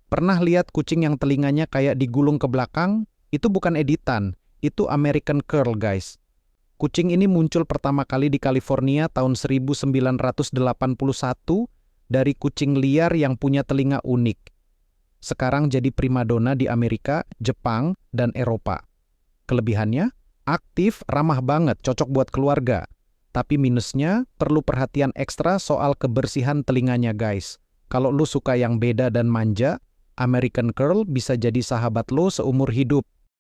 Pernah lihat kucing yang telinganya kayak digulung ke belakang? Itu bukan editan, itu American Curl, guys. Kucing ini muncul pertama kali di California tahun 1981 dari kucing liar yang punya telinga unik. Sekarang jadi primadona di Amerika, Jepang, dan Eropa. Kelebihannya, aktif, ramah banget, cocok buat keluarga. Tapi minusnya, perlu perhatian ekstra soal kebersihan telinganya, guys. Kalau lu suka yang beda dan manja, American Curl bisa jadi sahabat lo seumur hidup.